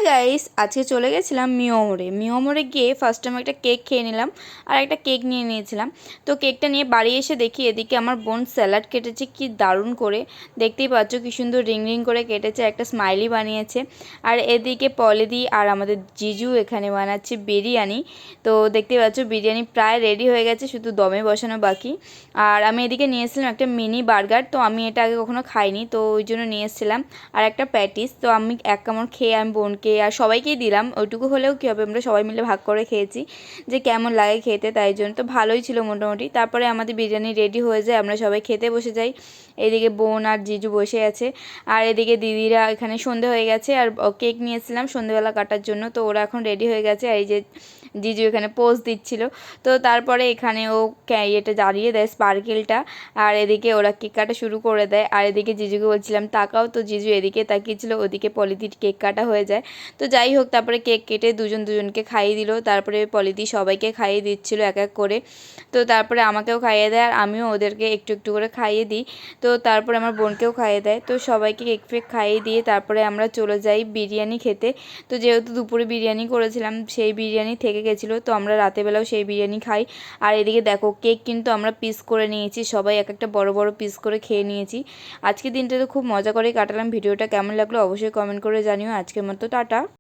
Guys, আজকে চলে গেছিলাম মিও মোড়ে গিয়ে ফার্স্ট টাইম একটা কেক খেয়ে নিলাম আর একটা কেক নিয়ে নিয়েছিলাম। তো কেকটা নিয়ে বাড়ি এসে দেখি এদিকে আমার বোন স্যালাড কেটেছে, কি দারুণ করে, দেখতেই পাচ্ছ কি সুন্দর রিং রিং করে কেটেছে, একটা স্মাইলি বানিয়েছে। আর এদিকে পলিদি আর আমাদের জিজু এখানে বানাচ্ছে বিরিয়ানি। তো দেখতেই পাচ্ছ বিরিয়ানি প্রায় রেডি হয়ে গেছে, শুধু দমে বসানো বাকি। আর আমি এদিকে নিয়ে এসেছিলাম একটা মিনি বার্গার, তো আমি এটা আগে কখনো খাইনি, তো ওই জন্য নিয়ে এসেছিলাম। আর একটা প্যাটিস, তো আমি এক কামড় খেয়ে আমি বোনকে আর সবাইকেই দিলাম, ওইটুকু হলেও কী হবে, আমরা সবাই মিলে ভাগ করে খেয়েছি যে কেমন লাগে খেতে, তাই জন্য তো ভালোই ছিল মোটামুটি। তারপরে আমাদের বিরিয়ানি রেডি হয়ে যায়, আমরা সবাই খেতে বসে যাই। এদিকে বোন আর জিজু বসে আছে, আর এদিকে দিদিরা এখানে সন্ধে হয়ে গেছে, আর কেক নিয়েছিলাম সন্ধেবেলা কাটার জন্য, তো ওরা এখন রেডি হয়ে গেছে। আর এই যে জিজু এখানে পোজ দিচ্ছিল। তো তারপরে এখানে ও এটা জ্বালিয়ে দেয় স্পার্কেলটা, আর এদিকে ওরা কেক কাটা শুরু করে দেয়। আর এদিকে জিজুকে বলছিলাম তাকাও, তো জিজু এদিকে তাকিয়েছিল, ওদিকে পলিথির কেক কাটা হয়ে যায়। তো যাই হোক, তারপরে কেক কেটে দুজনকে খাইয়ে দিল, তারপরে পলিথি সবাইকে খাইয়ে দিচ্ছিল এক এক করে। তো তারপরে আমাকেও খাইয়ে দেয়, আর আমিও ওদেরকে একটু একটু করে খাইয়ে দিই। তো তারপরে আমার বোনকেও খাইয়ে দেয়, তো সবাইকে কেক ফেক খাইয়ে দিয়ে তারপরে আমরা চলে যাই বিরিয়ানি খেতে। তো যেহেতু দুপুরে বিরিয়ানি করেছিলাম, সেই বিরিয়ানি থেকে গেছিলো, তো আমরা রাতেরবেলাও সেই বিরিয়ানি খাই। আর এদিকে দেখো কেক কিন্তু আমরা পিস করে নিয়েছি, সবাই এক একটা বড় বড় পিস করে খেয়ে নিয়েছি। আজকের দিনটা তো খুব মজা করে কাটালাম। ভিডিওটা কেমন লাগলো অবশ্যই কমেন্ট করে জানিও। আজকের মতো টাটা।